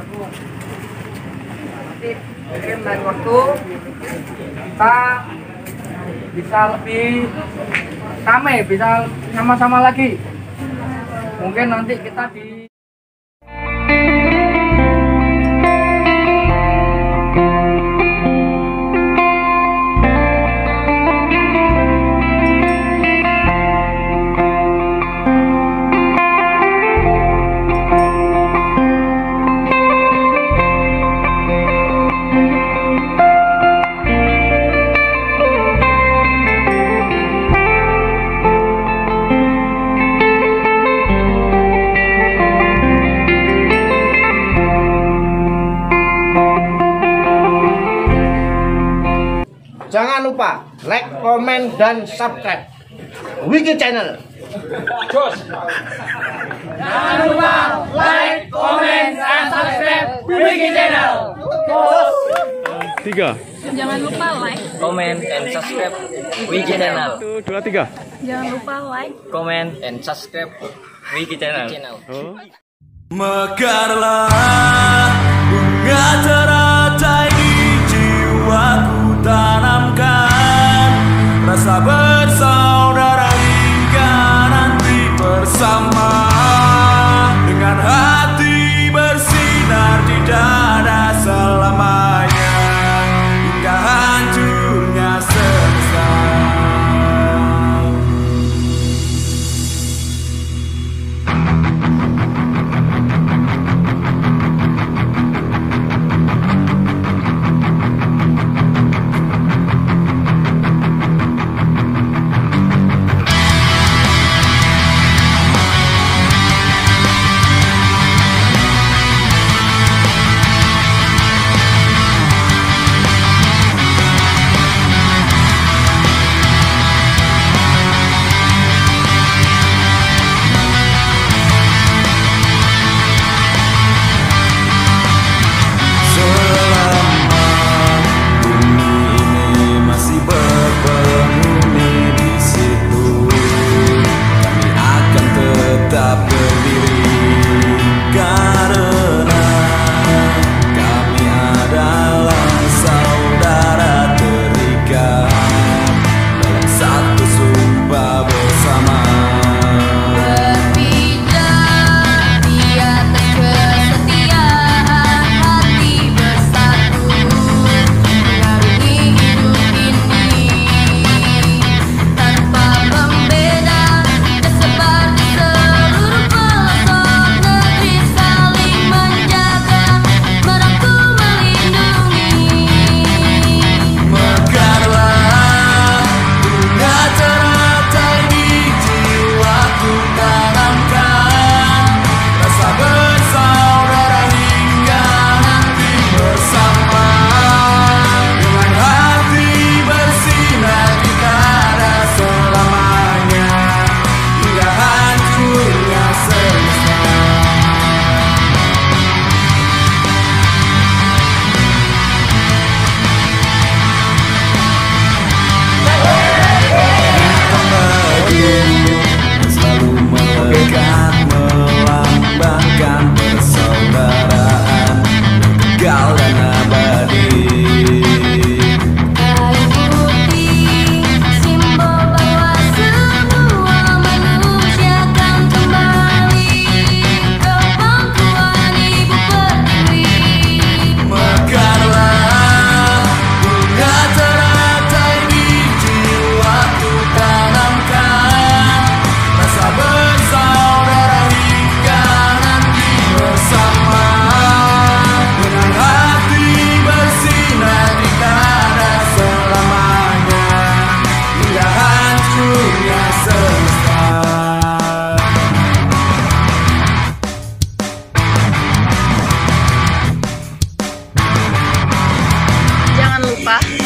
Nanti mungkin lain waktu kita bisa lebih ramai, bisa sama-sama lagi. Mungkin nanti kita di Jangan lupa like, komen, dan subscribe Wiki Channel. jangan lupa like, komen, dan subscribe Wiki Channel. 3. Jangan lupa like, comment, and subscribe Wiki Channel. 1, 2, 3. jangan lupa like, Comment, and subscribe Wiki Channel. Oh. Mekarlah bunga teratai di jiwaku, tanamkan rasa bersaudara hingga nanti bersama, dengan hati bersinar di dada selamanya hingga hancurnya semesta.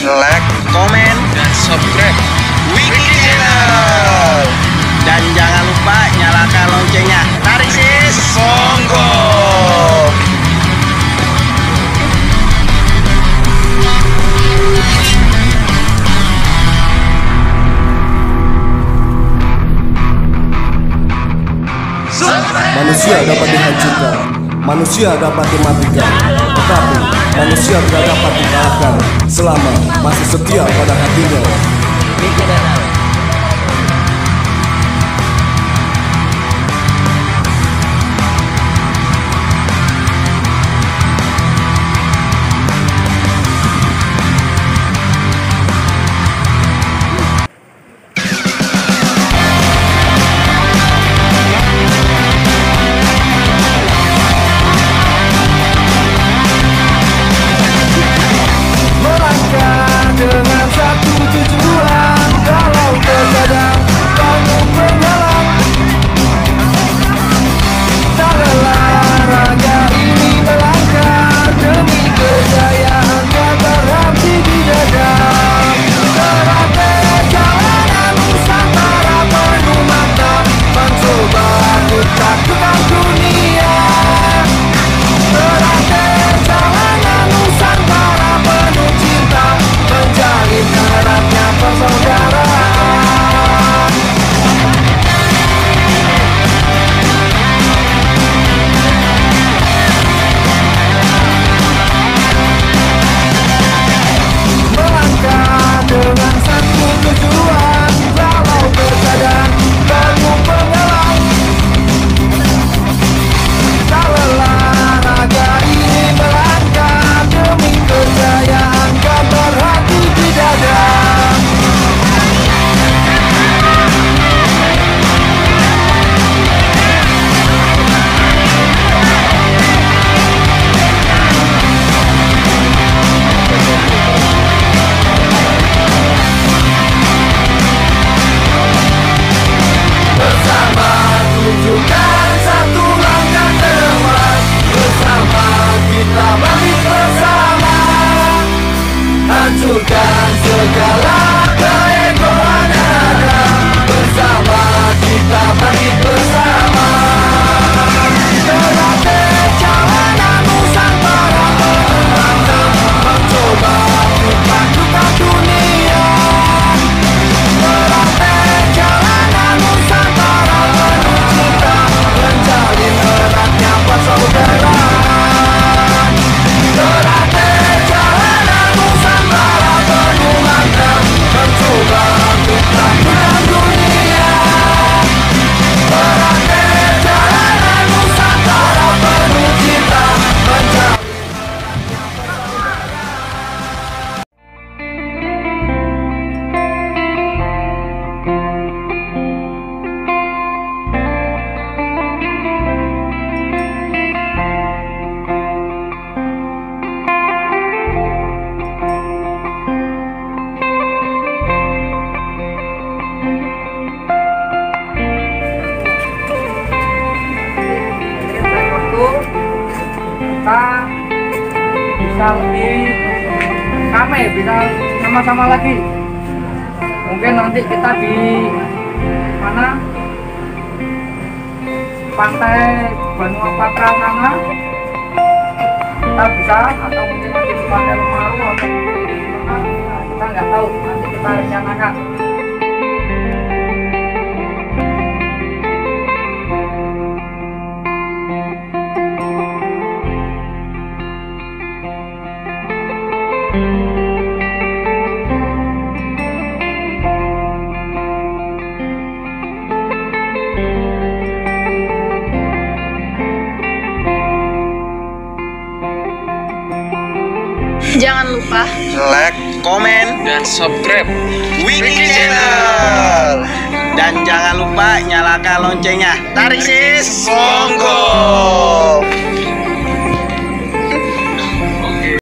like, komen, dan subscribe Wiki Channel. Dan jangan lupa nyalakan loncengnya. Tarik sis, monggo. Manusia dapat dihancurkan, manusia dapat dimatikan, tetapi manusia tidak dapat dikalahkan selama masih setia pada hatinya. Wiki Channel. Dengan satu tujuan, kalau terkadang kamu penghalang, tak lelah raga ini melangkah demi kejayaan yang berhenti di dada. Terakhir perjalanan Nusantara penuh mantap, mencoba untuk takutkan dunia. Terakhir perjalanan Nusantara penuh cinta, menjalin eratnya persaudaraan. Melangkah dengan satu tujuan, walau terkadang penuh penghalang, tak lelah raga ini melangkah demi kejayaan kan berhati di dada. Bersama tunjukkan satu langkah ke depan, bersama kita bangkit bersama, hancurkan segala keegoan yang ada. Bersama kita bangkit bersama. Dalam perjalanan Nusantara penuh mantap, mencoba untuk takutkan dunia. Dalam perjalanan Nusantara penuh cinta, menjalin eratnya persaudaraan. Dalam perjalanan Nusantara penuh mantap, mencoba untuk takutkan dunia. Dalam perjalanan Nusantara penuh cinta, menjalin kita bisa lebih ramai, bisa sama-sama lagi. Mungkin nanti kita di mana, pantai Benua Patra sana kita bisa, atau mungkin nanti di pantai Lemaru atau di mana, kita nggak tahu, nanti kita rencanakan. Jangan lupa like, komen, Dan subscribe Wiki Channel. Dan jangan lupa nyalakan loncengnya. Tarik sis, monggo.